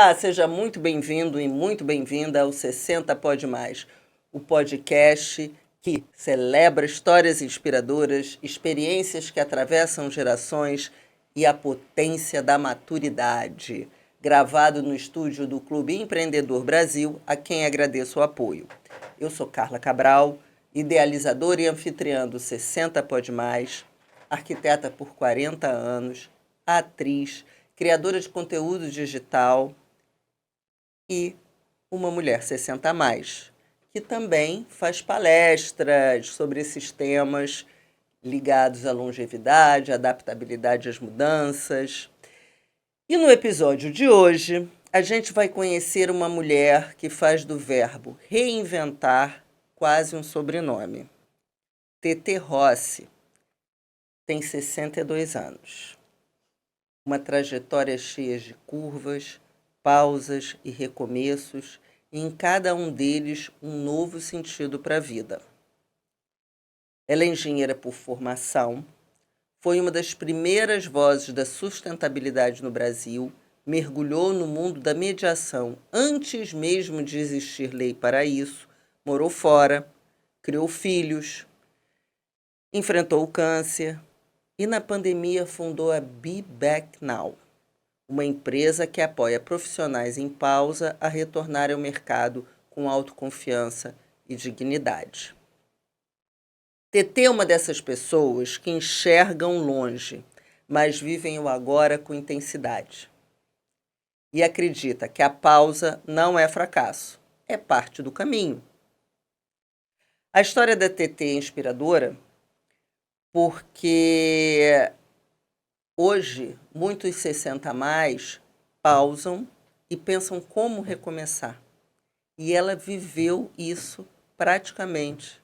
Olá, seja muito bem-vindo e muito bem-vinda ao 60 Pode Mais, o podcast que celebra histórias inspiradoras, experiências que atravessam gerações e a potência da maturidade. Gravado no estúdio do Clube Empreendedor Brasil, a quem agradeço o apoio. Eu sou Carla Cabral, idealizadora e anfitriã do 60 Pode Mais, arquiteta por 40 anos, atriz, criadora de conteúdo digital e uma mulher 60 a mais, que também faz palestras sobre esses temas ligados à longevidade, adaptabilidade às mudanças. E no episódio de hoje, a gente vai conhecer uma mulher que faz do verbo reinventar quase um sobrenome. Tetê Rossi tem 62 anos. Uma trajetória cheia de curvas, pausas e recomeços, e em cada um deles um novo sentido para a vida. Ela é engenheira por formação, foi uma das primeiras vozes da sustentabilidade no Brasil, mergulhou no mundo da mediação antes mesmo de existir lei para isso, morou fora, criou filhos, enfrentou o câncer e na pandemia fundou a Be Back Now, uma empresa que apoia profissionais em pausa a retornar ao mercado com autoconfiança e dignidade. Tetê é uma dessas pessoas que enxergam longe, mas vivem o agora com intensidade. E acredita que a pausa não é fracasso, é parte do caminho. A história da Tetê é inspiradora porque hoje muitos 60 a mais pausam e pensam como recomeçar. E ela viveu isso praticamente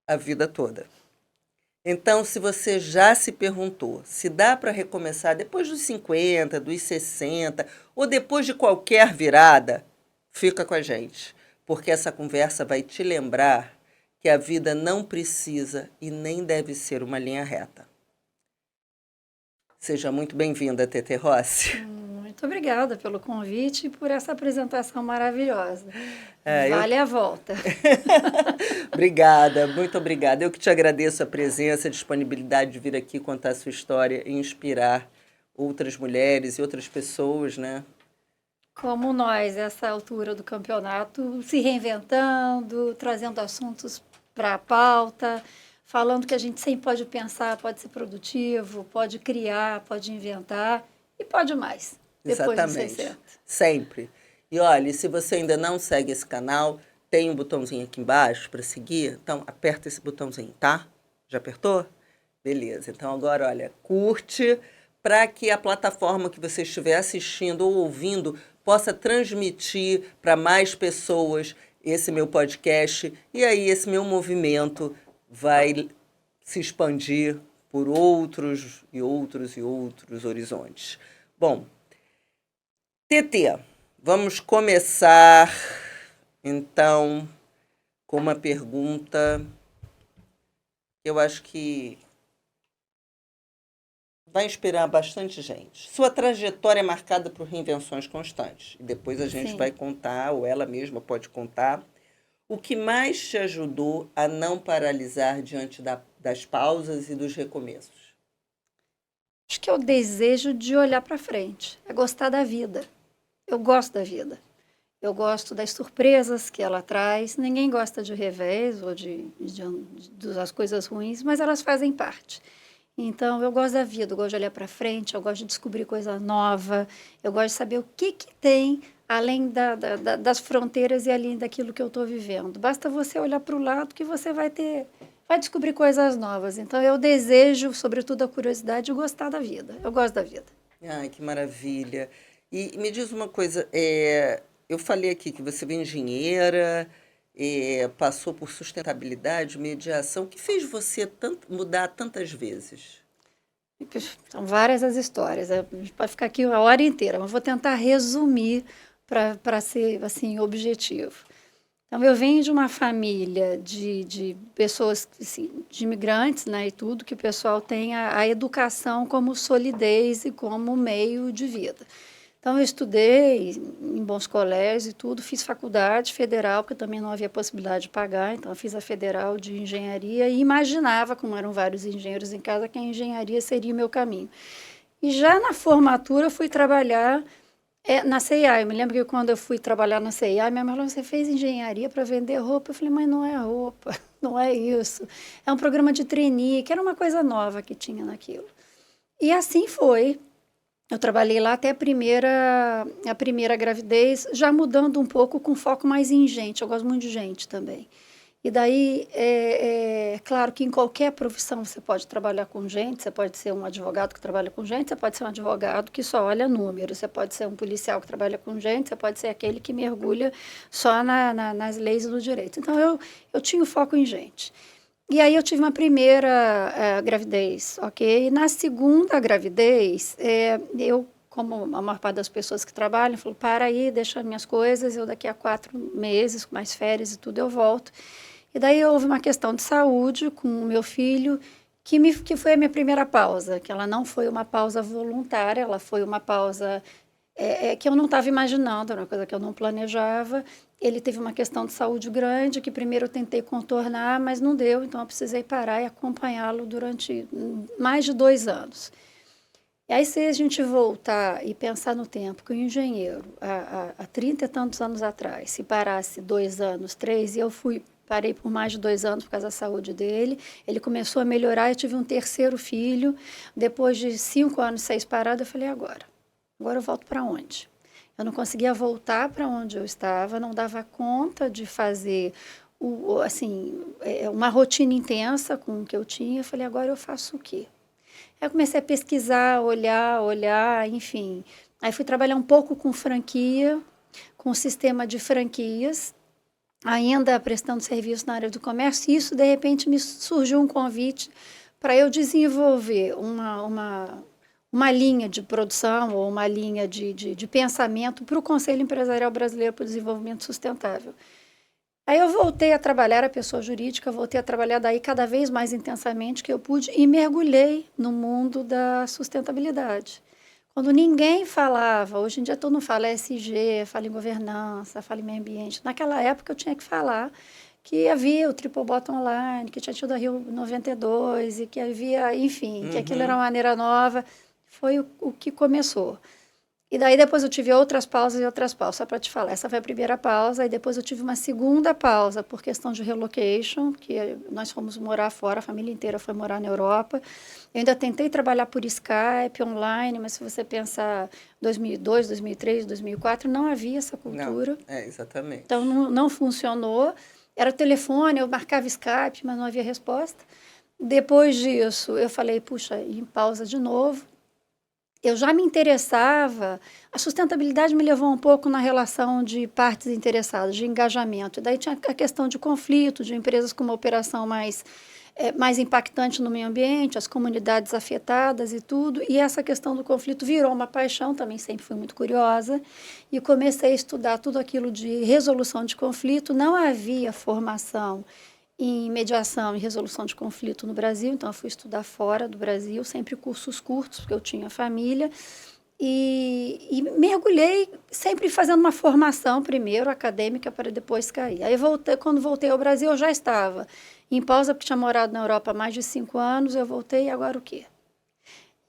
a vida toda. Então, se você já se perguntou se dá para recomeçar depois dos 50, dos 60 ou depois de qualquer virada, fica com a gente, porque essa conversa vai te lembrar que a vida não precisa e nem deve ser uma linha reta. Seja muito bem-vinda, Tetê Rossi. Muito obrigada pelo convite e por essa apresentação maravilhosa. Vale a volta. Obrigada, muito obrigada. Eu que te agradeço a presença, a disponibilidade de vir aqui contar a sua história e inspirar outras mulheres e outras pessoas, né? Como nós, essa altura do campeonato, se reinventando, trazendo assuntos para a pauta, falando que a gente sempre pode pensar, pode ser produtivo, pode criar, pode inventar e pode mais. Depois dos 60. Sempre. E olha, se você ainda não segue esse canal, tem um botãozinho aqui embaixo para seguir. Então, aperta esse botãozinho, tá? Já apertou? Beleza. Então, agora, olha, curte para que a plataforma que você estiver assistindo ou ouvindo possa transmitir para mais pessoas esse meu podcast. E aí, esse meu movimento vai se expandir por outros e outros e outros horizontes. Bom, Tetê, vamos começar, então, com uma pergunta que eu acho que vai inspirar bastante gente. Sua trajetória é marcada por reinvenções constantes. E depois a gente vai contar, ou ela mesma pode contar, o que mais te ajudou a não paralisar diante das pausas e dos recomeços? Acho que é o desejo de olhar para frente, é gostar da vida. Eu gosto da vida. Eu gosto das surpresas que ela traz. Ninguém gosta de revés ou das coisas ruins, mas elas fazem parte. Então, eu gosto da vida, eu gosto de olhar para frente, eu gosto de descobrir coisa nova, eu gosto de saber o que tem além das fronteiras e além daquilo que eu estou vivendo. Basta você olhar para o lado que você vai descobrir coisas novas. Então, eu desejo, sobretudo, a curiosidade de gostar da vida. Eu gosto da vida. Ai, que maravilha. E me diz uma coisa, eu falei aqui que você é engenheira, passou por sustentabilidade, mediação. O que fez você mudar tantas vezes? São várias as histórias. A gente pode ficar aqui a hora inteira, mas vou tentar resumir para ser assim, objetivo. Então, eu venho de uma família de pessoas, assim, de imigrantes, né, e tudo, que o pessoal tem a educação como solidez e como meio de vida. Então, eu estudei em bons colégios e tudo, fiz faculdade federal, porque também não havia possibilidade de pagar, então eu fiz a federal de engenharia e imaginava, como eram vários engenheiros em casa, que a engenharia seria o meu caminho. E já na formatura, eu fui trabalhar na CIA. Eu me lembro que quando eu fui trabalhar na CIA, minha mãe falou, você fez engenharia para vender roupa? Eu falei, mas não é roupa, não é isso. É um programa de trainee, que era uma coisa nova que tinha naquilo. E assim foi. Eu trabalhei lá até a primeira gravidez, já mudando um pouco com foco mais em gente. Eu gosto muito de gente também. E daí, claro que em qualquer profissão você pode trabalhar com gente, você pode ser um advogado que trabalha com gente, você pode ser um advogado que só olha números, você pode ser um policial que trabalha com gente, você pode ser aquele que mergulha só nas leis do direito. Então, eu tinha o foco em gente. E aí eu tive uma primeira gravidez, ok? E na segunda gravidez, eu, como a maior parte das pessoas que trabalham, falou, para aí, deixa minhas coisas, eu daqui a 4 meses, com mais férias e tudo, eu volto. E daí houve uma questão de saúde com o meu filho, que foi a minha primeira pausa, que ela não foi uma pausa voluntária, ela foi uma pausa que eu não estava imaginando, era uma coisa que eu não planejava. Ele teve uma questão de saúde grande, que primeiro eu tentei contornar, mas não deu, então eu precisei parar e acompanhá-lo durante mais de 2 anos. E aí, se a gente voltar e pensar no tempo que o engenheiro, há 30 e tantos anos atrás, se parasse 2 anos, 3, e eu parei por mais de 2 anos por causa da saúde dele, ele começou a melhorar, eu tive um terceiro filho, depois de 5 anos, 6 parados, eu falei, agora eu volto para onde? Eu não conseguia voltar para onde eu estava, não dava conta de fazer uma rotina intensa com o que eu tinha. Eu falei, agora eu faço o quê? Aí eu comecei a pesquisar, olhar, enfim. Aí fui trabalhar um pouco com franquia, com o sistema de franquias, ainda prestando serviço na área do comércio. E isso, de repente, me surgiu um convite para eu desenvolver uma linha de produção ou uma linha de pensamento para o Conselho Empresarial Brasileiro para o Desenvolvimento Sustentável. Aí eu voltei a trabalhar, a pessoa jurídica, voltei a trabalhar daí cada vez mais intensamente que eu pude e mergulhei no mundo da sustentabilidade. Quando ninguém falava, hoje em dia todo mundo fala ESG, fala em governança, fala em meio ambiente. Naquela época eu tinha que falar que havia o Triple Bottom Line, que tinha tido a Rio 92 e que havia, enfim, que aquilo era uma maneira nova. Foi o que começou. E daí depois eu tive outras pausas e outras pausas, só para te falar. Essa foi a primeira pausa, e depois eu tive uma segunda pausa por questão de relocation, que nós fomos morar fora, a família inteira foi morar na Europa. Eu ainda tentei trabalhar por Skype, online, mas se você pensar 2002, 2003, 2004, não havia essa cultura. Não, exatamente. Então não funcionou. Era telefone, eu marcava Skype, mas não havia resposta. Depois disso, eu falei, puxa, em pausa de novo. Eu já me interessava, a sustentabilidade me levou um pouco na relação de partes interessadas, de engajamento. E daí tinha a questão de conflito, de empresas com uma operação mais impactante no meio ambiente, as comunidades afetadas e tudo. E essa questão do conflito virou uma paixão, também sempre fui muito curiosa. E comecei a estudar tudo aquilo de resolução de conflito. Não havia formação em mediação e resolução de conflito no Brasil, então eu fui estudar fora do Brasil, sempre cursos curtos, porque eu tinha família, e mergulhei sempre fazendo uma formação primeiro acadêmica para depois cair. Aí quando voltei ao Brasil, eu já estava em pausa, porque tinha morado na Europa há mais de 5 anos, eu voltei, e agora o quê?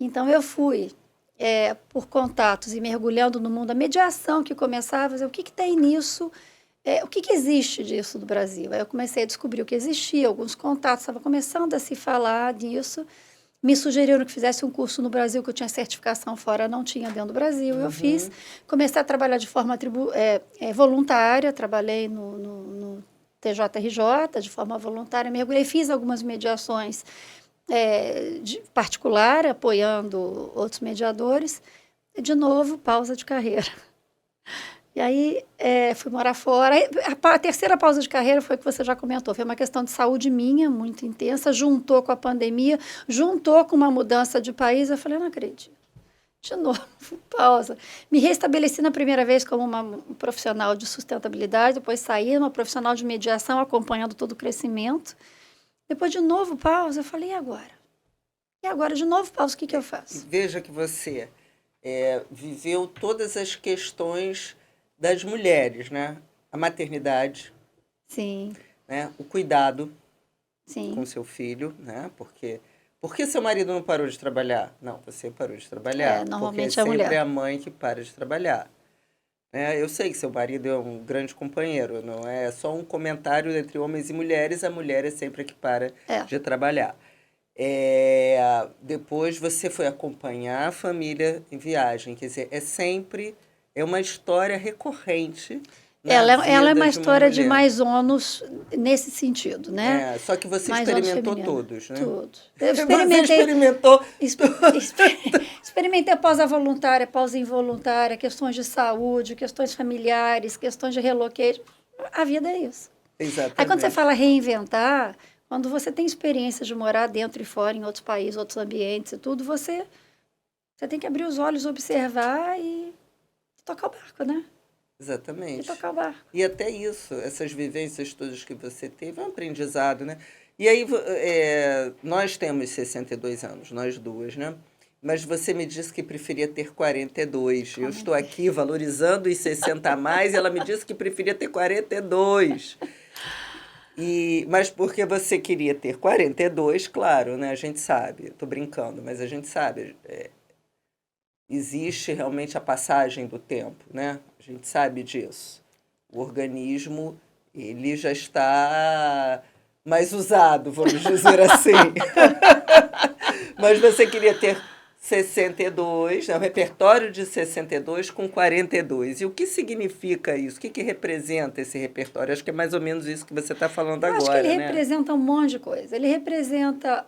Então eu fui por contatos e mergulhando no mundo da mediação, que começava a dizer, o que tem nisso? O que existe disso no Brasil? Aí eu comecei a descobrir o que existia, alguns contatos, estava começando a se falar disso. Me sugeriram que fizesse um curso no Brasil, que eu tinha certificação fora, não tinha dentro do Brasil. Eu fiz, comecei a trabalhar de forma voluntária, trabalhei no TJRJ de forma voluntária, mergulhei, fiz algumas mediações de particular, apoiando outros mediadores. E, de novo, pausa de carreira. E aí, fui morar fora. A terceira pausa de carreira foi o que você já comentou. Foi uma questão de saúde minha, muito intensa. Juntou com a pandemia, juntou com uma mudança de país. Eu falei, não acredito. De novo, pausa. Me restabeleci na primeira vez como uma profissional de sustentabilidade. Depois saí uma profissional de mediação, acompanhando todo o crescimento. Depois, de novo, pausa. Eu falei, e agora? E agora, de novo, pausa, o que eu faço? Veja que você viveu todas as questões das mulheres, né? A maternidade, Sim, né? O cuidado com sim. seu filho, né? Por que seu marido não parou de trabalhar? Não, você parou de trabalhar. Porque é Normalmente é a sempre mulher. a mãe que para de trabalhar. Né? Eu sei que seu marido é um grande companheiro, não é só um comentário entre homens e mulheres, a mulher é sempre a que para É. de trabalhar. Depois você foi acompanhar a família em viagem, quer dizer, é uma história recorrente na Ela é vida uma de uma história de mulher. mais ônus nesse sentido, né? Só que você Mais ônus experimentou feminino. todos, né? Tudo. Eu Você experimentei, experimentou. experimentei pausa voluntária, pausa involuntária, questões de saúde, questões familiares, questões de relocation. A vida é isso. Aí quando você Exatamente. fala reinventar, quando você tem experiência de morar dentro e fora, em outros países, outros ambientes e tudo, você tem que abrir os olhos, observar e tocar o barco, né? E Exatamente. tocar o barco. E até isso, essas vivências todas que você teve, é um aprendizado, né? E aí, nós temos 62 anos, nós duas, né? Mas você me disse que preferia ter 42. Eu estou Comentei. aqui valorizando os 60 a mais e ela me disse que preferia ter 42. Mas porque você queria ter 42, claro, né? A gente sabe. Estou brincando, mas a gente sabe. Existe realmente a passagem do tempo, né? A gente sabe disso. O organismo, ele já está mais usado, vamos dizer assim. Mas você queria ter 62, né? Um repertório de 62 com 42. E o que significa isso? O que representa esse repertório? Acho que é mais ou menos isso que você está falando Eu acho que ele agora, né? representa um monte de coisa. Ele representa,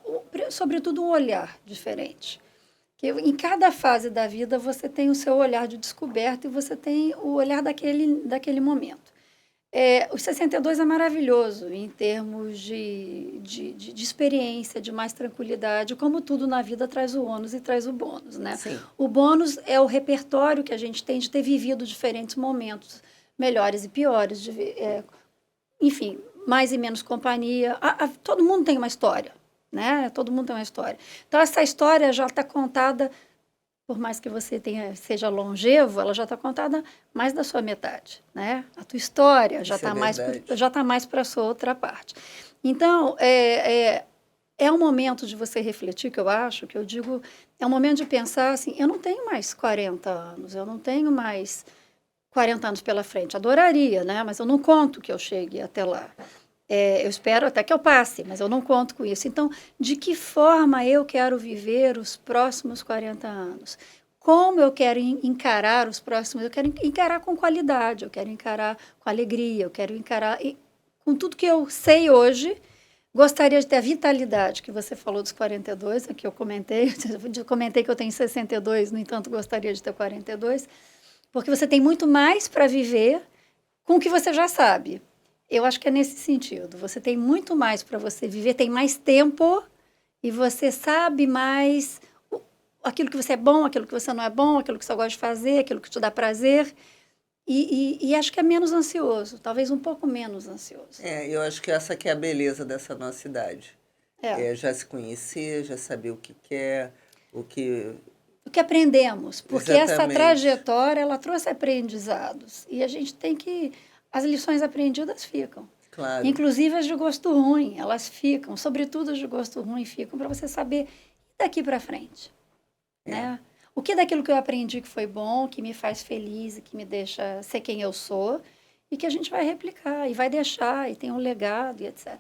sobretudo, um olhar diferente. Que em cada fase da vida você tem o seu olhar de descoberta e você tem o olhar daquele momento. Os 62 é maravilhoso em termos de experiência, de mais tranquilidade, como tudo na vida traz o ônus e traz o bônus, né? Sim. O bônus é o repertório que a gente tem de ter vivido diferentes momentos, melhores e piores, enfim, mais e menos companhia. Todo mundo tem uma história, né? Todo mundo tem uma história. Então, essa história já está contada, por mais que você seja longevo, ela já está contada mais da sua metade, né? A tua história já Isso é está verdade. mais para a sua outra parte. Então, é um momento de você refletir, que eu acho, que eu digo, é um momento de pensar assim, eu não tenho mais 40 anos, eu não tenho mais 40 anos pela frente. Adoraria, né? Mas eu não conto que eu chegue até lá. Eu espero até que eu passe, mas eu não conto com isso. Então, de que forma eu quero viver os próximos 40 anos? Como eu quero encarar os próximos? Eu quero encarar com qualidade, eu quero encarar com alegria, eu quero encarar com tudo que eu sei hoje. Gostaria de ter a vitalidade que você falou dos 42, que eu comentei. Eu comentei que eu tenho 62, no entanto, gostaria de ter 42, porque você tem muito mais para viver com o que você já sabe. Eu acho que é nesse sentido. Você tem muito mais para você viver, tem mais tempo e você sabe mais aquilo que você é bom, aquilo que você não é bom, aquilo que você gosta de fazer, aquilo que te dá prazer. E acho que é menos ansioso, talvez um pouco menos ansioso. Eu acho que essa que é a beleza dessa nossa idade. É. Já se conhecer, já saber o que quer, o que... O que aprendemos, porque essa Exatamente. trajetória, ela trouxe aprendizados. E a gente tem que... As lições aprendidas ficam. Claro. Inclusive as de gosto ruim, elas ficam. Sobretudo as de gosto ruim ficam para você saber daqui para frente. Né? O que daquilo que eu aprendi que foi bom, que me faz feliz e que me deixa ser quem eu sou, e que a gente vai replicar, e vai deixar, e tem um legado, e etc.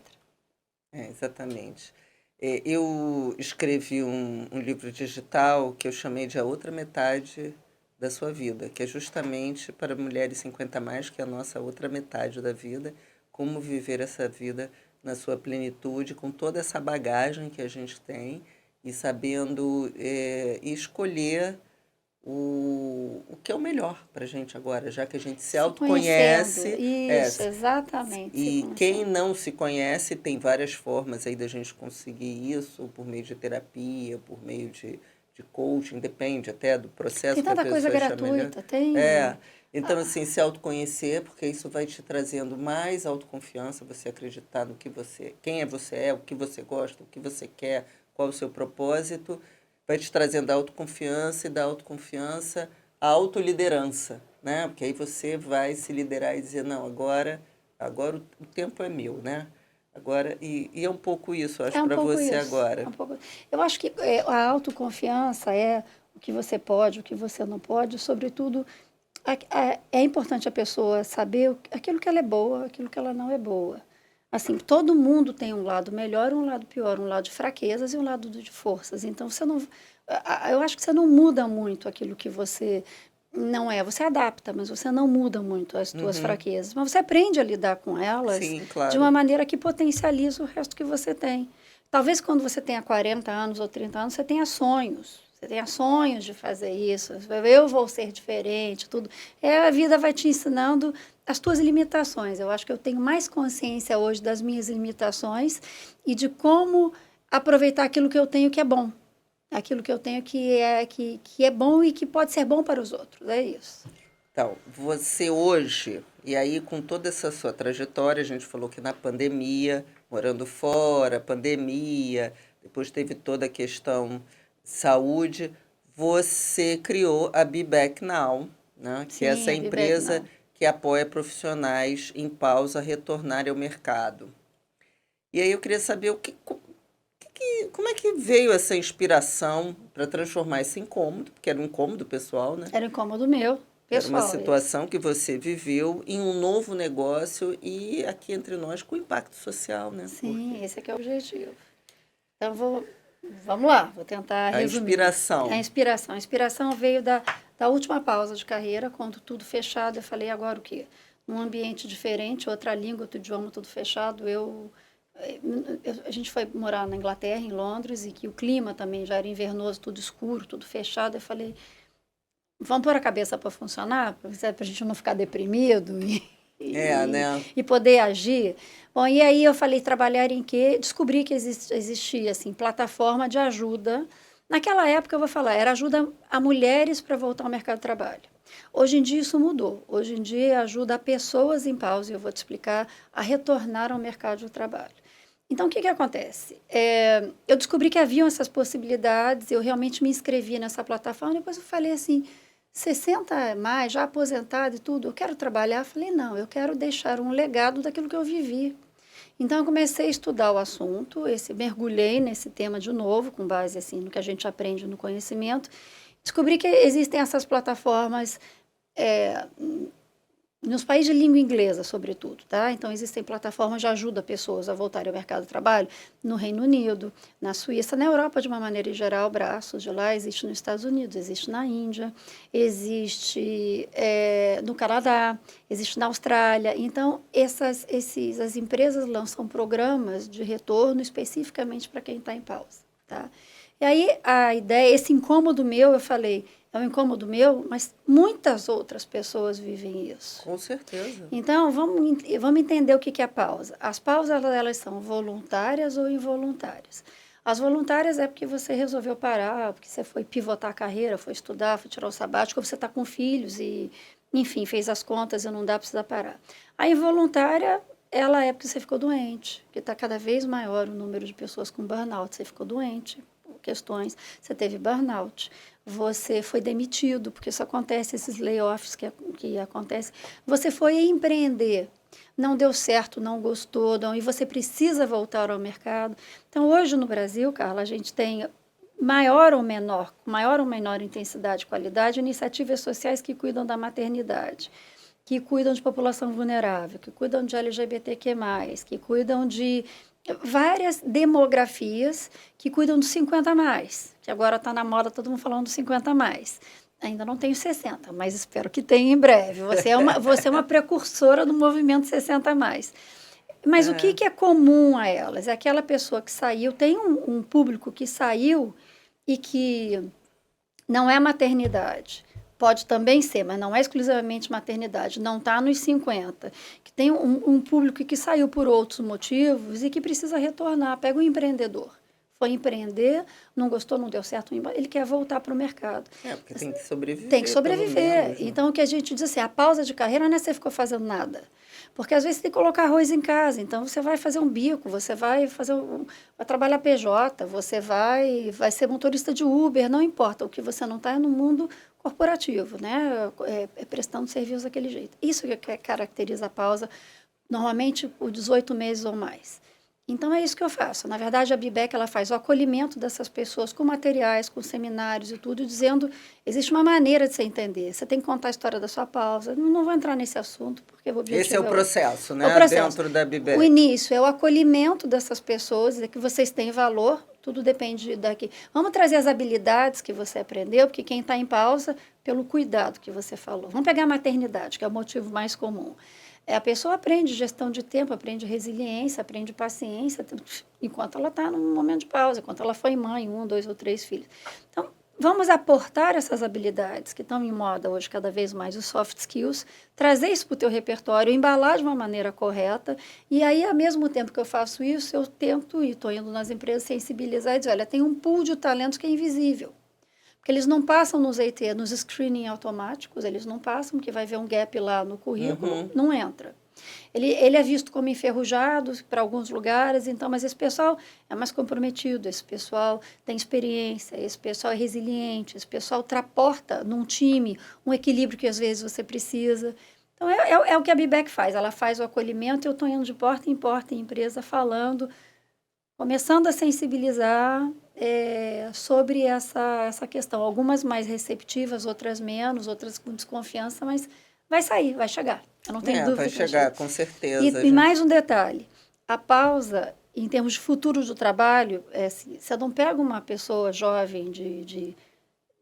Exatamente. Eu escrevi um livro digital que eu chamei de A Outra Metade da Sua Vida, que é justamente para mulheres 50 a mais, que é a nossa outra metade da vida, como viver essa vida na sua plenitude, com toda essa bagagem que a gente tem e sabendo escolher o que é o melhor para a gente agora, já que a gente se Se conhecendo, autoconhece. isso, exatamente, se E quem conhecendo. não se conhece, tem várias formas aí da gente conseguir isso, por meio de terapia, por meio de coaching, depende até do processo Tem que a tanta coisa pessoa está melhor. gratuita, tem... É, então assim, se autoconhecer, porque isso vai te trazendo mais autoconfiança, você acreditar no que você, quem é você, o que você gosta, o que você quer, qual o seu propósito, vai te trazendo a autoconfiança e da autoconfiança a autoliderança, né? Porque aí você vai se liderar e dizer, não, agora o tempo é meu, né? Agora, e é um pouco isso, eu acho, É um para pouco você isso. agora. Eu acho que a autoconfiança é o que você pode, o que você não pode, sobretudo é importante a pessoa saber aquilo que ela é boa, aquilo que ela não é boa. Assim, todo mundo tem um lado melhor, um lado pior, um lado de fraquezas e um lado de forças. Então, você não, eu acho que você não muda muito aquilo que você não é. Você adapta, mas você não muda muito as suas Uhum. fraquezas. Mas você aprende a lidar com elas Sim, de uma claro. maneira que potencializa o resto que você tem. Talvez quando você tenha 40 anos ou 30 anos, você tenha sonhos. Você tenha sonhos de fazer isso. Eu vou ser diferente, tudo. A vida vai te ensinando as tuas limitações. Eu acho que eu tenho mais consciência hoje das minhas limitações e de como aproveitar aquilo que eu tenho que é bom. Aquilo que eu tenho que é bom e que pode ser bom para os outros. É isso. Então, você hoje, e aí com toda essa sua trajetória, a gente falou que na pandemia, morando fora, pandemia, depois teve toda a questão saúde, você criou a Be Back Now, né? Que é essa Sim, a Vivek, empresa não. que apoia profissionais em pausa a retornarem ao mercado. E aí eu queria saber como é que veio essa inspiração para transformar esse incômodo, porque era um incômodo pessoal, né? Era um incômodo meu, Era uma pessoal, esse. situação que você viveu em um novo negócio e aqui entre nós com impacto social, né? Sim, Porque esse aqui é o objetivo. Então, vamos lá, vou tentar a resumir. inspiração. A inspiração veio da última pausa de carreira, quando tudo fechado. Eu falei, agora o quê? Num ambiente diferente, outra língua, outro idioma, tudo fechado. A gente foi morar na Inglaterra, em Londres, e que o clima também já era invernoso, tudo escuro, tudo fechado. Eu falei, vamos pôr a cabeça para funcionar, para a gente não ficar deprimido É, e, né? e poder agir. Bom, e aí eu falei, trabalhar em quê? Descobri que existia, assim, plataforma de ajuda. Naquela época, eu vou falar, era ajuda a mulheres para voltar ao mercado de trabalho. Hoje em dia isso mudou. Hoje em dia ajuda a pessoas em pausa, e eu vou te explicar, a retornar ao mercado de trabalho. Então, o que acontece? Eu descobri que haviam essas possibilidades, eu realmente me inscrevi nessa plataforma, depois eu falei assim, 60 mais, já aposentada e tudo, eu quero trabalhar. Eu falei, não, eu quero deixar um legado daquilo que eu vivi. Então, eu comecei a estudar o assunto, mergulhei nesse tema de novo, com base assim, no que a gente aprende no conhecimento. Descobri que existem essas plataformas é, nos países de língua inglesa, sobretudo, tá? Então, existem plataformas de ajuda a pessoas a voltarem ao mercado de trabalho no Reino Unido, na Suíça, na Europa, de uma maneira as braços de lá, existe nos Estados Unidos, existe na Índia, existe no Canadá, existe na Austrália. Então, as empresas lançam programas de retorno especificamente para quem está em pausa, tá? E aí, a ideia, esse incômodo meu, eu falei, é um incômodo meu, mas muitas outras pessoas vivem isso. Com certeza. Então, vamos entender o que é a pausa. As pausas, elas são voluntárias ou involuntárias. As voluntárias é porque você resolveu parar, porque você foi pivotar a carreira, foi estudar, foi tirar o sabático, ou você está com filhos e, enfim, fez as contas e não dá, precisa parar. A involuntária, ela é porque você ficou doente, porque está cada vez maior o número de pessoas com burnout. Você ficou doente, questões, você teve burnout, você foi demitido, porque isso acontece, esses layoffs que acontecem, você foi empreender, não deu certo, não gostou, não, e você precisa voltar ao mercado. Então, hoje no Brasil, Carla, a gente tem maior ou menor intensidade e qualidade, iniciativas sociais que cuidam da maternidade, que cuidam de população vulnerável, que cuidam de LGBTQ+, que cuidam de várias demografias que cuidam dos 50 mais, que agora está na moda todo mundo falando dos 50 mais. Ainda não tenho 60, mas espero que tenha em breve. Você é uma precursora do movimento 60 mais. Mas o que é comum a elas? É aquela pessoa que saiu, tem um público que saiu e que não é maternidade. Pode também ser, mas não é exclusivamente maternidade. Não está nos 50. Que tem um público que saiu por outros motivos e que precisa retornar. Pega um empreendedor. foi empreender, não gostou, não deu certo, ele quer voltar para o mercado. Porque tem que sobreviver. Tem que sobreviver. Menos, né? Então, o que a gente diz assim, a pausa de carreira não é você ficou fazendo nada. Porque, às vezes, você tem que colocar arroz em casa. Então, você vai fazer um bico, você vai vai trabalhar PJ, você vai ser motorista de Uber, não importa. O que você não está é no mundo corporativo, né? Prestando serviço daquele jeito. Isso que caracteriza a pausa, normalmente por 18 meses ou mais. Então, é isso que eu faço. Na verdade, a BIBEC ela faz o acolhimento dessas pessoas com materiais, com seminários e tudo, dizendo, existe uma maneira de você entender. Você tem que contar a história da sua pausa. Não vou entrar nesse assunto, porque o objetivo esse é o processo, né? O processo. Dentro da BIBEC. O início é o acolhimento dessas pessoas, é que vocês têm valor, tudo depende daqui. Vamos trazer as habilidades que você aprendeu, porque quem está em pausa, pelo cuidado que você falou. Vamos pegar a maternidade, que é o motivo mais comum. A pessoa aprende gestão de tempo, aprende resiliência, aprende paciência, enquanto ela está num momento de pausa, enquanto ela foi mãe, 1, 2 ou 3 filhos. Então, vamos aportar essas habilidades que estão em moda hoje cada vez mais, os soft skills, trazer isso para o teu repertório, embalar de uma maneira correta, e aí, ao mesmo tempo que eu faço isso, eu tento, e estou indo nas empresas sensibilizar e dizer, olha, tem um pool de talentos que é invisível. Porque eles não passam nos AT, nos screening automáticos, eles não passam, porque vai ver um gap lá no currículo, não entra. Ele é visto como enferrujado para alguns lugares, então, mas esse pessoal é mais comprometido, esse pessoal tem experiência, esse pessoal é resiliente, esse pessoal transporta num time um equilíbrio que às vezes você precisa. Então, é o que a BIBEC faz, ela faz o acolhimento, eu estou indo de porta em empresa falando, começando a sensibilizar sobre essa questão. Algumas mais receptivas, outras menos, outras com desconfiança, mas vai sair, vai chegar. Eu não tenho dúvida. Vai chegar, com certeza. E mais um detalhe, a pausa, em termos de futuro do trabalho, você não pega uma pessoa jovem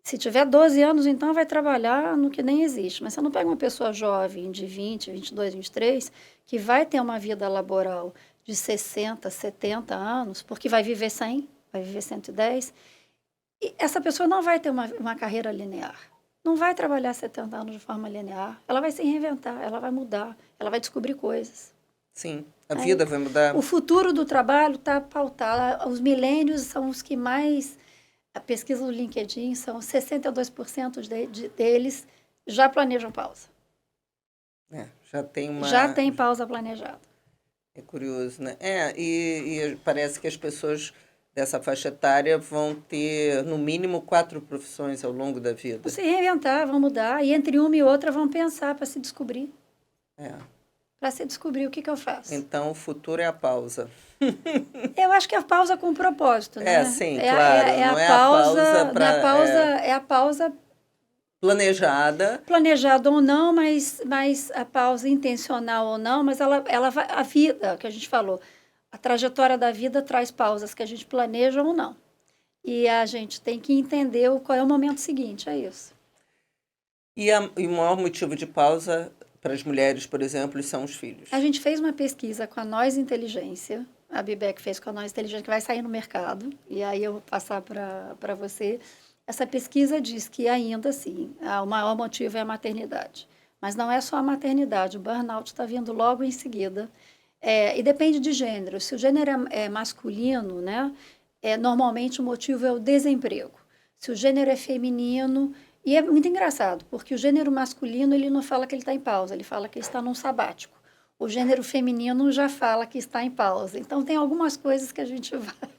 se tiver 12 anos, então vai trabalhar no que nem existe, mas você não pega uma pessoa jovem de 20, 22, 23, que vai ter uma vida laboral de 60, 70 anos, porque vai viver 100, vai viver 110, e essa pessoa não vai ter uma carreira linear. Não vai trabalhar 70 anos de forma linear. Ela vai se reinventar, ela vai mudar, ela vai descobrir coisas. Sim, a vida vai mudar. O futuro do trabalho está pautado. Os milênios são os que mais... A pesquisa do LinkedIn são 62% deles já planejam pausa. Já tem pausa planejada. É curioso, né? E parece que as pessoas dessa faixa etária vão ter, no mínimo, 4 profissões ao longo da vida. Vão se reinventar, vão mudar, e entre uma e outra vão pensar para se descobrir. Para se descobrir o que eu faço. Então, o futuro é a pausa. Eu acho que é a pausa com propósito, né? Sim, claro. Não é a pausa planejada. Planejada ou não, mas a pausa intencional ou não, mas ela vai, a vida, que a gente falou, a trajetória da vida traz pausas que a gente planeja ou não. E a gente tem que entender qual é o momento seguinte, é isso. E o maior motivo de pausa para as mulheres, por exemplo, são os filhos. A gente fez uma pesquisa com a Nós Inteligência, a BIBEC fez com a Nós Inteligência, que vai sair no mercado, e aí eu vou passar para você. Essa pesquisa diz que ainda assim, o maior motivo é a maternidade. Mas não é só a maternidade, o burnout está vindo logo em seguida. E depende de gênero. Se o gênero é masculino, né, normalmente o motivo é o desemprego. Se o gênero é feminino... E é muito engraçado, porque o gênero masculino ele não fala que ele está em pausa, ele fala que ele está num sabático. O gênero feminino já fala que está em pausa. Então, tem algumas coisas que a gente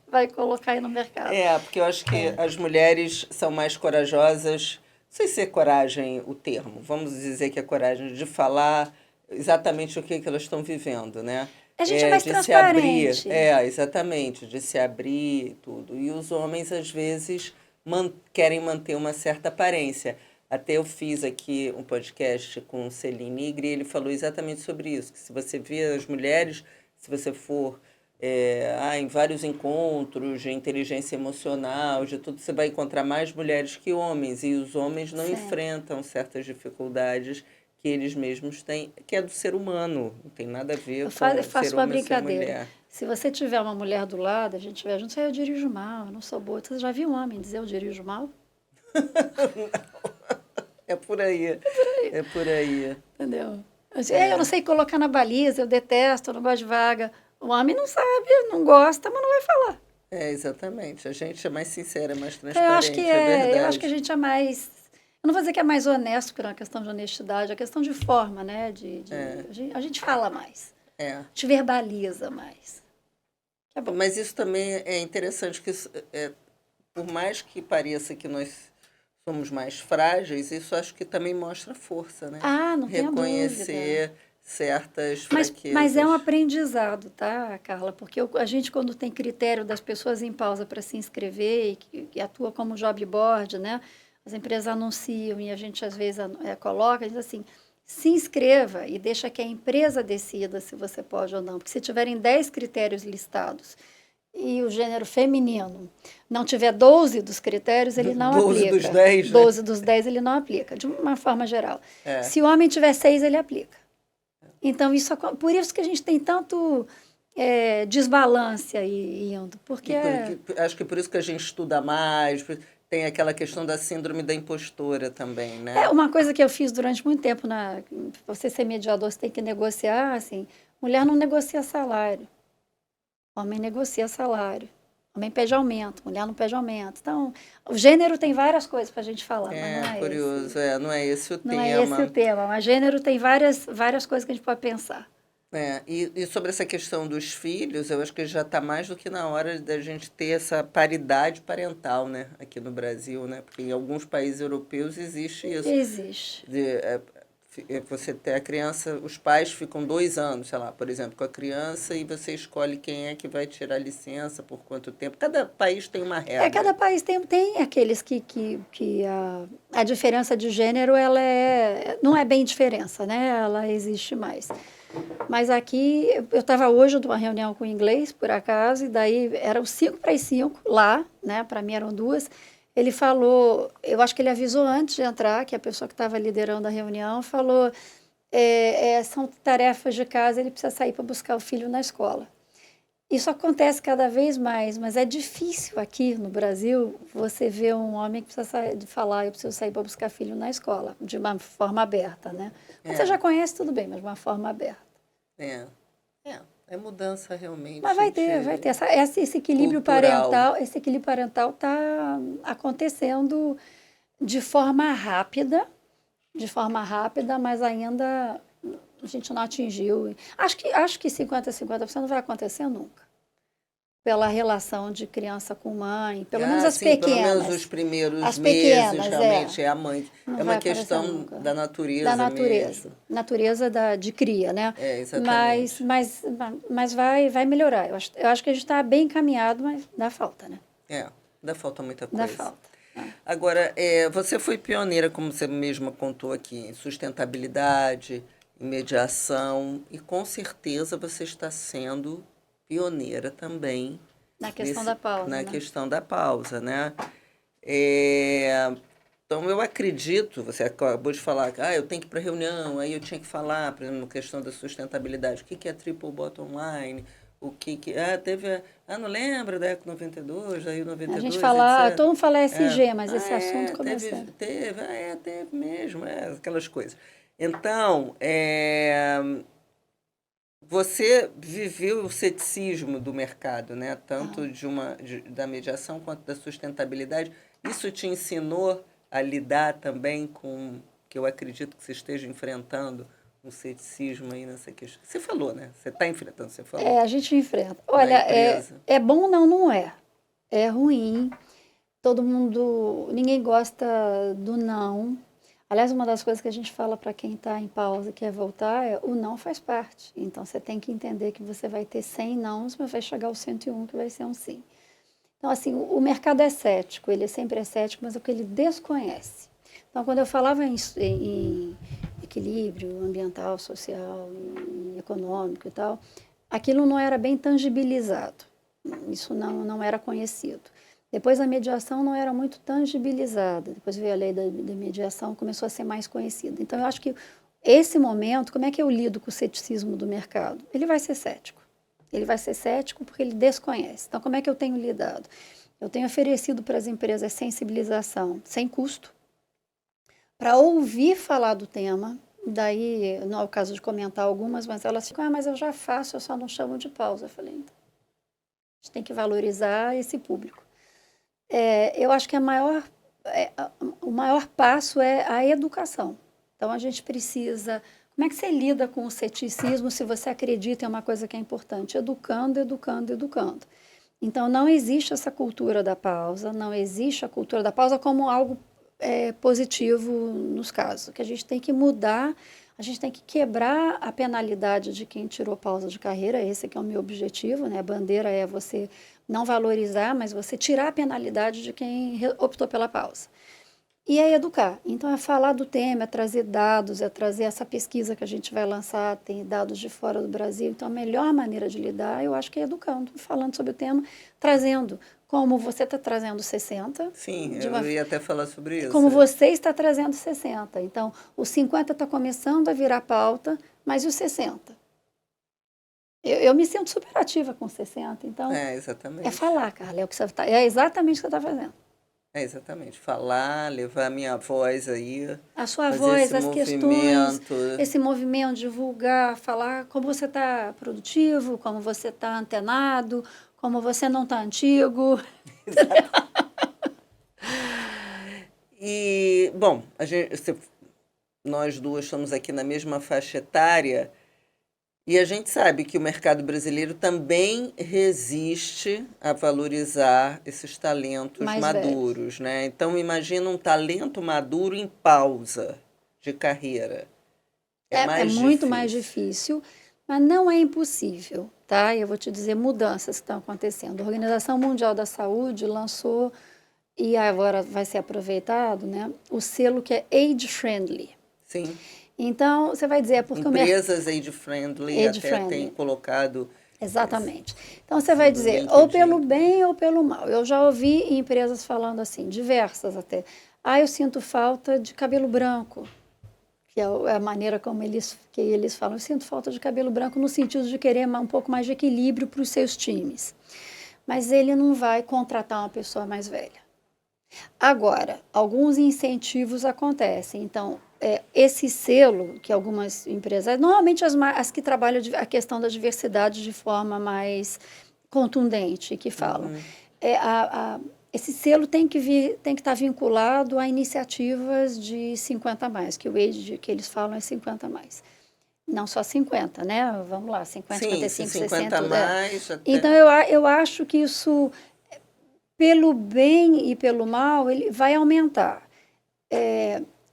vai colocar aí no mercado. Porque eu acho que as mulheres são mais corajosas. Não sei se é coragem o termo. Vamos dizer que é coragem de falar exatamente o que elas estão vivendo, né? A gente é mais transparente. Se abrir. Exatamente, de se abrir e tudo. E os homens, às vezes... querem manter uma certa aparência. Até eu fiz aqui um podcast com o Celine Nigri e ele falou exatamente sobre isso, que se você vê as mulheres, se você for em vários encontros de inteligência emocional, de tudo, você vai encontrar mais mulheres que homens, e os homens não enfrentam certas dificuldades que eles mesmos têm, que é do ser humano, não tem nada a ver com ser homem ou ser mulher. Se você tiver uma mulher do lado, a gente estiver junto, eu dirijo mal, eu não sou boa. Você já viu um homem dizer eu dirijo mal? Não. É por aí. É por aí. Entendeu? Eu não sei colocar na baliza, eu detesto, eu não gosto de vaga. O homem não sabe, não gosta, mas não vai falar. Exatamente. A gente é mais sincera, mais Então, transparente, é eu acho que a verdade. gente é mais. Eu não vou dizer que é mais honesto, porque não é uma questão de honestidade, é questão de forma, né? É, A gente fala mais, é. a gente verbaliza mais. Que é bom. Mas isso também é interessante, que por mais que pareça que nós somos mais frágeis, isso acho que também mostra força, né? Ah, não tenha dúvida. Reconhecer certas Mas é um fraquezas. aprendizado, tá, Carla? Porque a gente, quando tem critério das pessoas em pausa para se inscrever, e que atua como job board, né? As empresas anunciam e a gente, às vezes, coloca, diz assim, se inscreva e deixa que a empresa decida se você pode ou não. Porque se tiverem 10 critérios listados e o gênero feminino não tiver 12 dos critérios, ele não 12 dos aplica. 10, né? 12 dos 10 ele não aplica, de uma forma geral. É. Se o homem tiver 6, ele aplica. Então, por isso que a gente tem tanto desbalance aí indo, porque Acho que por isso que a gente estuda mais, tem aquela questão da síndrome da impostora também, é né? uma coisa que eu fiz durante muito tempo. Você ser mediador, você tem que negociar, assim, mulher não negocia salário, homem negocia salário. Homem pede aumento, mulher não pede aumento. Então, o gênero tem várias coisas para a gente falar, mas não É é esse. curioso, não é esse o Não é esse o tema. tema, mas gênero tem várias coisas que a gente pode pensar. E sobre essa questão dos filhos, eu acho que já está mais do que na hora da gente ter essa paridade parental, né, aqui no Brasil, né? Porque em alguns países europeus existe isso. Existe. Você ter a criança, os pais ficam 2 anos, sei lá, por exemplo, com a criança e você escolhe quem é que vai tirar licença, por quanto tempo. Cada país tem uma Cada regra. país tem aqueles que a diferença de gênero ela não é bem diferença, né? Ela existe mais. Mas aqui, eu estava hoje numa reunião com o inglês, por acaso, e daí eram 5 para as 5 lá, né? Para mim eram 2. Ele falou, eu acho que ele avisou antes de entrar, que a pessoa que estava liderando a reunião falou, são tarefas de casa, ele precisa sair para buscar o filho na escola. Isso acontece cada vez mais, mas é difícil aqui no Brasil você ver um homem que precisa sair, de falar, eu preciso sair para buscar filho na escola, de uma forma aberta, né? Quando você É, já conhece, tudo bem, mas de uma forma aberta. é, é mudança Mas realmente vai ter. de cultural. Esse equilíbrio parental está acontecendo de forma rápida, mas ainda a gente não atingiu. Acho que 50-50% não vai acontecer nunca. Pela relação de criança com mãe, pelo menos Ah, as sim, pelo menos os pequenas. primeiros As meses pequenas, realmente é a mãe. não É uma vai aparecer questão nunca. da Da natureza natureza. mesmo. Natureza de cria, né? Mas, Exatamente. mas, mas vai melhorar. Eu acho que a gente está bem encaminhado, mas dá falta, né? Ainda falta muita Dá coisa. falta. Ah. Agora, você foi pioneira, como você mesma contou aqui, em sustentabilidade, em mediação, e com certeza você está sendo pioneira também Na questão da pausa, na né? questão da pausa, né? É, então, eu acredito, você acabou de falar, eu tenho que ir para reunião, aí eu tinha que falar, por exemplo, na questão da sustentabilidade, o que que é triple bottom line, o que que... não lembra da Eco 92, da Rio A gente 92, fala, etc. todo mundo fala É, SG, mas esse assunto começa. teve mesmo, aquelas coisas. Então, você viveu o ceticismo do mercado, né? Ah, Tanto da mediação quanto da sustentabilidade. Isso te ensinou a lidar também com, que eu acredito que você esteja enfrentando, um ceticismo aí nessa questão. Você falou, né? Você está enfrentando, você falou, a gente enfrenta. na Olha, empresa. é bom, não é. É ruim. Ninguém gosta do não. Aliás, uma das coisas que a gente fala para quem está em pausa e quer voltar é o não faz parte. Então, você tem que entender que você vai ter 100 nãos, mas vai chegar ao 101 que vai ser um sim. Então, assim, o mercado é cético, ele sempre é cético, mas é o que ele desconhece. Então, quando eu falava em equilíbrio ambiental, social, econômico e tal, aquilo não era bem tangibilizado. Isso não era conhecido. Depois a mediação não era muito tangibilizada. Depois veio a lei da mediação, começou a ser mais conhecida. Então, eu acho que esse momento, como é que eu lido com o ceticismo do mercado? Ele vai ser cético. Ele vai ser cético porque ele desconhece. Então, como é que eu tenho lidado? Eu tenho oferecido para as empresas sensibilização sem custo, para ouvir falar do tema. Daí, não é o caso de comentar algumas, mas elas ficam, mas eu já faço, eu só não chamo de pausa. Eu falei, então, A gente tem que valorizar esse público. Eu acho que o maior passo é a educação. Então, a gente precisa... Como é que você lida com o ceticismo se você acredita em uma coisa que é importante? Educando, educando, educando. Então, não existe essa cultura da pausa, não existe a cultura da pausa como algo positivo nos casos. Que a gente tem que mudar, a gente tem que quebrar a penalidade de quem tirou pausa de carreira, esse aqui é o meu objetivo, né? A bandeira é você não valorizar, mas você tirar a penalidade de quem optou pela pausa. E é educar. Então, é falar do tema, é trazer dados, é trazer essa pesquisa que a gente vai lançar, tem dados de fora do Brasil. Então, a melhor maneira de lidar, eu acho que é educando, falando sobre o tema, trazendo, como você está trazendo 60. Sim, eu ia até falar sobre isso. Como você está trazendo 60. Então, os 50 está começando a virar pauta, mas e os 60? Eu me sinto super ativa com 60, então... exatamente. É falar, Carla, é exatamente o que você está fazendo. Exatamente, falar, levar a minha voz aí. A sua voz, as questões, esse movimento, divulgar, falar como você está produtivo, como você está antenado, como você não está antigo. E, bom, nós duas estamos aqui na mesma faixa etária. E a gente sabe que o mercado brasileiro também resiste a valorizar esses talentos maduros, né? Então, imagina um talento maduro em pausa de carreira. É muito mais difícil, mas não é impossível, tá? Eu vou te dizer mudanças que estão acontecendo. A Organização Mundial da Saúde lançou, e agora vai ser aproveitado, né? O selo que é Age Friendly. Sim. Então, você vai dizer... porque empresas age-friendly têm colocado... Exatamente. Então, você vai dizer, ou pelo bem ou pelo mal. Eu já ouvi empresas falando assim, diversas até. Eu sinto falta de cabelo branco, que é a maneira como eles falam. Eu sinto falta de cabelo branco no sentido de querer um pouco mais de equilíbrio para os seus times. Mas ele não vai contratar uma pessoa mais velha. Agora, alguns incentivos acontecem. Então, esse selo que algumas empresas, normalmente as que trabalham a questão da diversidade de forma mais contundente, que falam, esse selo tem que estar vinculado a iniciativas de 50 a mais, que o age que eles falam é 50 a mais. Não só 50, né? Vamos lá, 50, 55, 60. Mais, até... Então, eu acho que isso, pelo bem e pelo mal, ele vai aumentar.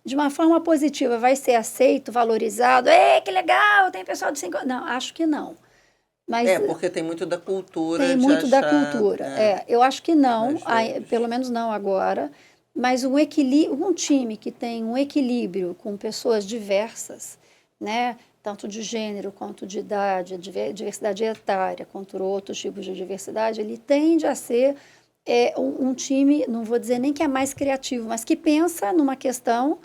De uma forma positiva, vai ser aceito, valorizado. Que legal, tem pessoal de 50... Não, acho que não. Mas porque tem muito da cultura. Tem muito da cultura. Eu acho que não, pelo menos não agora. Mas um time que tem um equilíbrio com pessoas diversas, né? Tanto de gênero quanto de idade, diversidade etária, quanto outros tipos de diversidade, ele tende a ser um time, não vou dizer nem que é mais criativo, mas que pensa numa questão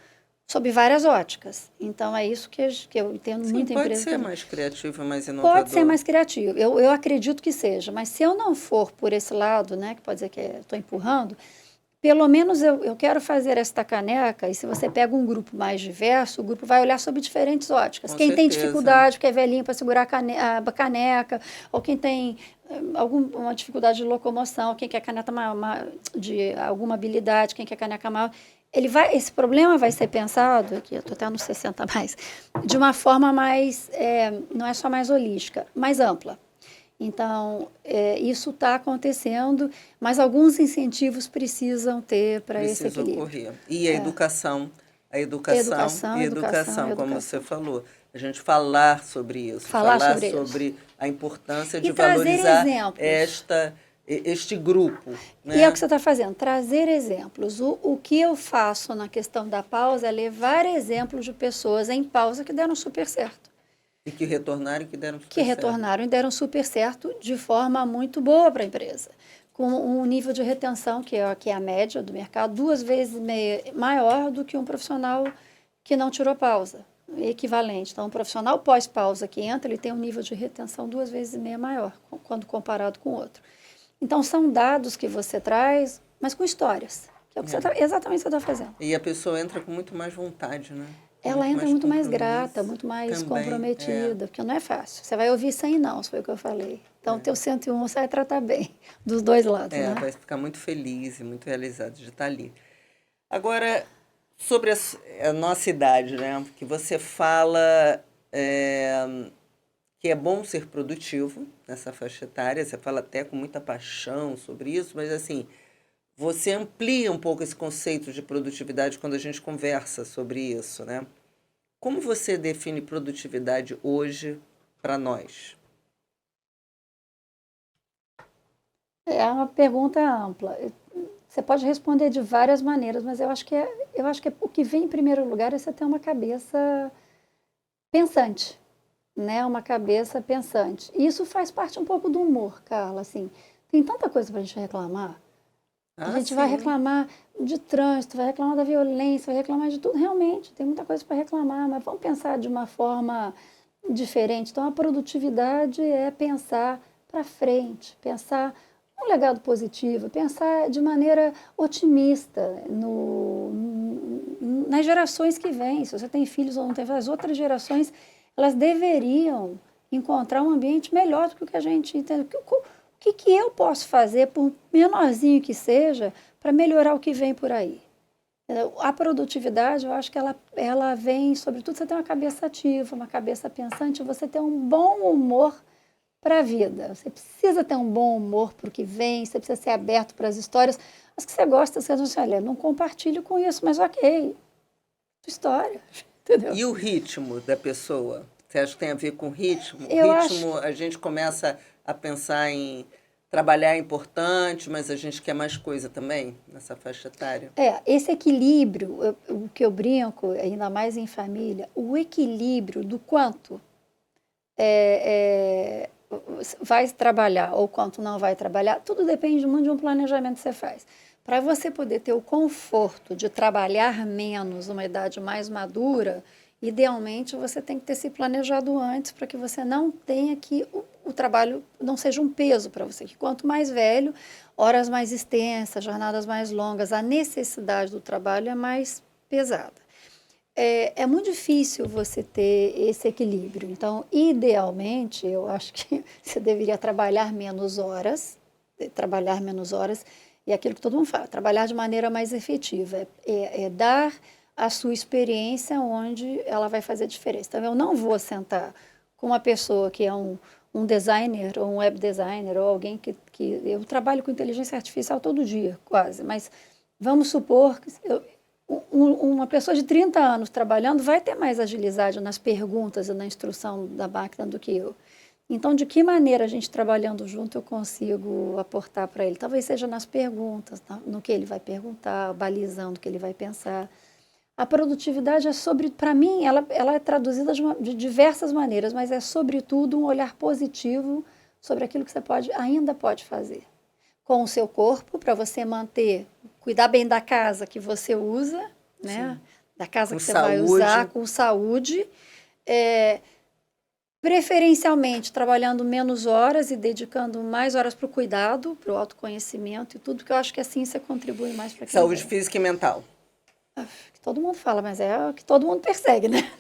sob várias óticas. Então, é isso que eu entendo muito. Pode ser mais criativo, mais inovador. Pode ser mais criativo. Eu acredito que seja. Mas se eu não for por esse lado, né, que pode dizer que estou empurrando, pelo menos eu quero fazer esta caneca, e se você pega um grupo mais diverso, o grupo vai olhar sob diferentes óticas. Quem tem dificuldade, que é velhinho para segurar a caneca, ou quem tem alguma dificuldade de locomoção, quem quer caneta de alguma habilidade, quem quer caneca maior... esse problema vai ser pensado, aqui eu estou até nos 60 mais, de uma forma mais, não é só mais holística, mais ampla. Então, isso está acontecendo, mas alguns incentivos precisam ter para esse equilíbrio. Ocorrer. E a educação, como você falou. A gente falar sobre isso, falar sobre a importância de valorizar este grupo. Né? E é o que você está fazendo, trazer exemplos. O que eu faço na questão da pausa é levar exemplos de pessoas em pausa que deram super certo. E que retornaram e que deram super certo. Que retornaram e deram super certo de forma muito boa para a empresa. Com um nível de retenção, que é a média do mercado, 2 vezes maior do que um profissional que não tirou pausa. Equivalente. Então, um profissional pós-pausa que entra, ele tem um nível de retenção 2 vezes e meia maior, quando comparado com o outro. Então, são dados que você traz, mas com histórias. Que é o que exatamente você está fazendo. E a pessoa entra com muito mais vontade, né? ela entra muito mais grata, compromisso. muito mais Também, comprometida, porque não é fácil. Você vai ouvir 100 não, foi o que eu falei. Então, o teu 101 você vai tratar bem, dos dois lados, né? vai ficar muito feliz e muito realizado de estar ali. Agora, sobre a nossa idade, né? Que você fala que é bom ser produtivo nessa faixa etária, você fala até com muita paixão sobre isso, mas assim, você amplia um pouco esse conceito de produtividade quando a gente conversa sobre isso, né? Como você define produtividade hoje para nós? É uma pergunta ampla. Você pode responder de várias maneiras, mas eu acho que o que vem em primeiro lugar é você ter uma cabeça pensante, né? Uma cabeça pensante. E isso faz parte um pouco do humor, Carla, assim. Tem tanta coisa para a gente reclamar. A Ah, gente vai sim. reclamar de trânsito, vai reclamar da violência, vai reclamar de tudo. Realmente, tem muita coisa para reclamar, mas vamos pensar de uma forma diferente. Então, a produtividade é pensar para frente, pensar um legado positivo, pensar de maneira otimista nas gerações que vêm. Se você tem filhos ou não tem, as outras gerações, elas deveriam encontrar um ambiente melhor do que o que a gente entende. O que eu posso fazer, por menorzinho que seja, para melhorar o que vem por aí? A produtividade, eu acho que ela vem, sobretudo, você ter uma cabeça ativa, uma cabeça pensante, você ter um bom humor para a vida. Você precisa ter um bom humor para o que vem, você precisa ser aberto para as histórias. As que você gosta, você diz, olha, não compartilho com isso, mas ok, tua história, entendeu? E o ritmo da pessoa? Você acha que tem a ver com ritmo? O Eu acho ritmo, a gente começa a pensar em trabalhar é importante, mas a gente quer mais coisa também nessa faixa etária? esse equilíbrio, o que eu brinco, ainda mais em família, o equilíbrio do quanto é, vai trabalhar ou quanto não vai trabalhar, tudo depende muito de um planejamento que você faz. Para você poder ter o conforto de trabalhar menos numa idade mais madura, idealmente você tem que ter se planejado antes para que você não tenha que o trabalho não seja um peso para você. Que quanto mais velho, horas mais extensas, jornadas mais longas, a necessidade do trabalho é mais pesada. É muito difícil você ter esse equilíbrio. Então, idealmente, eu acho que você deveria trabalhar menos horas, e aquilo que todo mundo fala, trabalhar de maneira mais efetiva, dar a sua experiência onde ela vai fazer diferença. Então, eu não vou sentar com uma pessoa que é um designer, ou um web designer, ou alguém que eu trabalho com inteligência artificial todo dia, quase, mas vamos supor que uma pessoa de 30 anos trabalhando vai ter mais agilidade nas perguntas e na instrução da máquina do que eu. Então, de que maneira a gente trabalhando junto eu consigo aportar para ele? Talvez seja nas perguntas, no que ele vai perguntar, balizando o que ele vai pensar. A produtividade é para mim, ela é traduzida de diversas maneiras, mas é sobretudo um olhar positivo sobre aquilo que você ainda pode fazer com o seu corpo, para você cuidar bem da casa que você usa, né? Sim. Da casa Com que você vai usar, saúde. com saúde. Preferencialmente trabalhando menos horas e dedicando mais horas para o cuidado, para o autoconhecimento e tudo, porque eu acho que assim você contribui mais para quem Saúde vem. física e mental. Que todo mundo fala, mas é o que todo mundo persegue, né?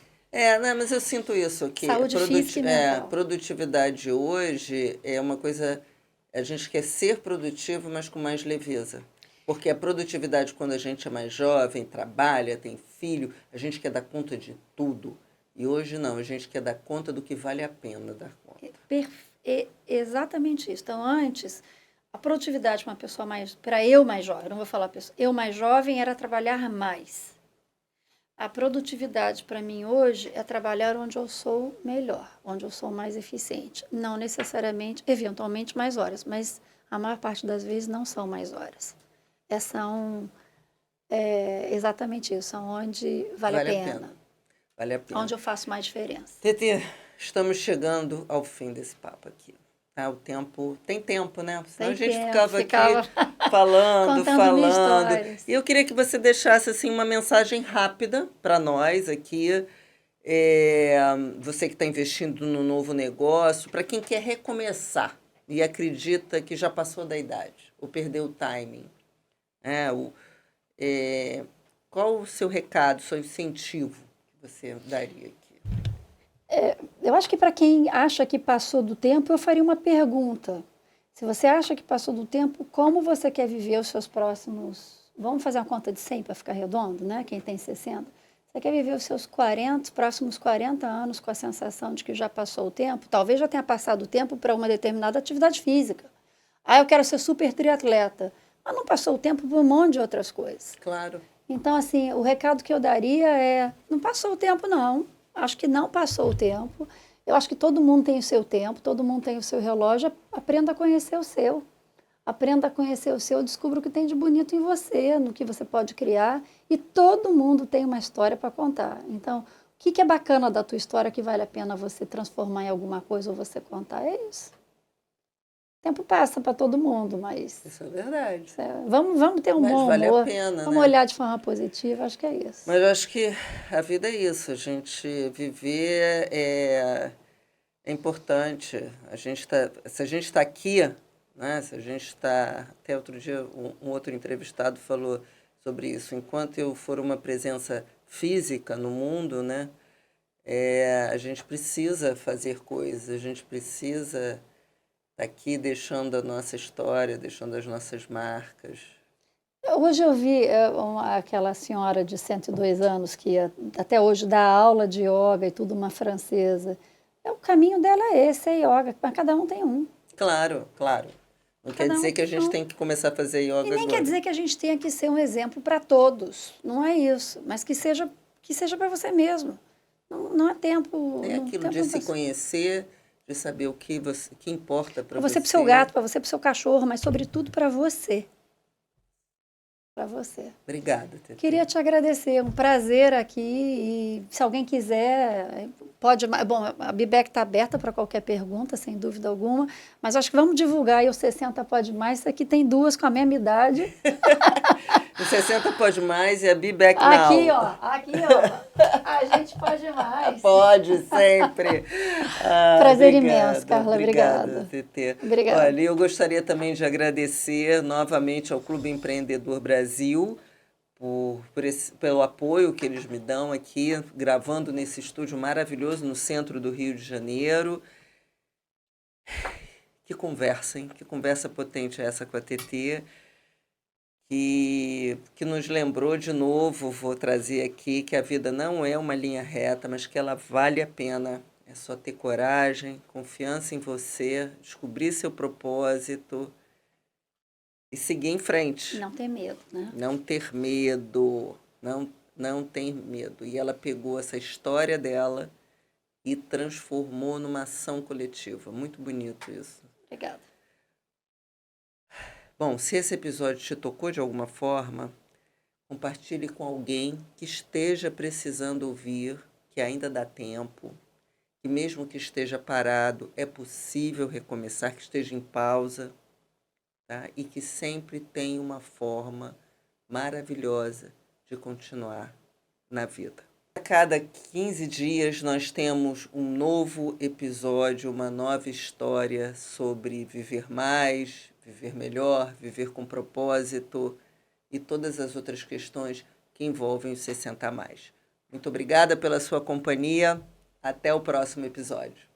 Não, mas eu sinto isso, que Saúde física e mental. produtividade hoje é uma coisa. A gente quer ser produtivo, mas com mais leveza. Porque a produtividade, quando a gente é mais jovem, trabalha, tem filho, a gente quer dar conta de tudo. E hoje não, a gente quer dar conta do que vale a pena dar conta. Exatamente isso. Então, antes, a produtividade para uma pessoa para eu mais jovem, não vou falar pessoa, eu mais jovem era trabalhar mais. A produtividade para mim hoje é trabalhar onde eu sou melhor, onde eu sou mais eficiente. Não necessariamente, eventualmente mais horas, mas a maior parte das vezes não são mais horas. São exatamente isso, são onde vale a pena, Vale a pena. onde eu faço mais diferença. Tetê, estamos chegando ao fim desse papo aqui. O tempo. Tem tempo, né? Senão a gente ficava aqui falando, contando mil falando. histórias. E eu queria que você deixasse assim, uma mensagem rápida para nós aqui. Você que está investindo no novo negócio, para quem quer recomeçar e acredita que já passou da idade ou perdeu o timing. Qual o seu recado, seu incentivo você daria aqui? Eu acho que para quem acha que passou do tempo, eu faria uma pergunta. Se você acha que passou do tempo, como você quer viver os seus próximos... Vamos fazer uma conta de 100 para ficar redondo, né? Quem tem 60. Você quer viver os seus próximos 40 anos com a sensação de que já passou o tempo? Talvez já tenha passado o tempo para uma determinada atividade física. Eu quero ser super triatleta. Mas não passou o tempo para um monte de outras coisas. Claro. Então, assim, o recado que eu daria é, não passou o tempo, não. Acho que não passou o tempo. Eu acho que todo mundo tem o seu tempo, todo mundo tem o seu relógio. Aprenda a conhecer o seu. Aprenda a conhecer o seu, descubra o que tem de bonito em você, no que você pode criar. E todo mundo tem uma história para contar. Então, o que é bacana da tua história que vale a pena você transformar em alguma coisa ou você contar? É isso. O tempo passa para todo mundo, mas... Isso é verdade. Vamos ter um bom vale humor. A pena, vamos olhar de forma positiva, acho que é isso. Mas eu acho que a vida é isso, a gente viver é importante. Se a gente está aqui, né, se a gente está... Até outro dia um outro entrevistado falou sobre isso. Enquanto eu for uma presença física no mundo, né, a gente precisa fazer coisas, a gente precisa estar aqui deixando a nossa história, deixando as nossas marcas. Hoje eu vi aquela senhora de 102 anos que até hoje dá aula de yoga e tudo, uma francesa. O caminho dela é esse, é yoga, mas cada um tem um. Claro, claro. Não quer dizer que a gente tem que começar a fazer yoga agora. E nem quer dizer que a gente tenha que ser um exemplo para todos. Não é isso. Mas que seja para você mesmo. Não é tempo... É aquilo de se conhecer, de saber o que importa para você. Para o seu gato, para você, para o seu cachorro, mas sobretudo para você. Para você. Obrigada, Tetê. Queria te agradecer, um prazer aqui. E se alguém quiser, pode... Bom, a Bibec está aberta para qualquer pergunta, sem dúvida alguma, mas acho que vamos divulgar aí o 60 Pode Mais. Aqui tem duas com a mesma idade. O 60 Pode Mais e a Bibec Now. Aqui, ó. A gente pode mais. Pode, sempre. Prazer imenso, Carla. Obrigada, Tetê. Obrigada. Olha, eu gostaria também de agradecer novamente ao Clube Empreendedor Brasil pelo apoio que eles me dão aqui, gravando nesse estúdio maravilhoso no centro do Rio de Janeiro. Que conversa, hein? Que conversa potente é essa com a Tetê. Que nos lembrou de novo, vou trazer aqui, que a vida não é uma linha reta, mas que ela vale a pena. É só ter coragem, confiança em você, descobrir seu propósito e seguir em frente. Não ter medo, né? Não ter medo, não ter medo. E ela pegou essa história dela e transformou numa ação coletiva. Muito bonito isso. Obrigada. Bom, se esse episódio te tocou de alguma forma, compartilhe com alguém que esteja precisando ouvir, que ainda dá tempo, que mesmo que esteja parado, é possível recomeçar, que esteja em pausa, tá? E que sempre tem uma forma maravilhosa de continuar na vida. A cada 15 dias nós temos um novo episódio, uma nova história sobre viver mais, viver melhor, viver com propósito e todas as outras questões que envolvem os 60 a mais. Muito obrigada pela sua companhia. Até o próximo episódio.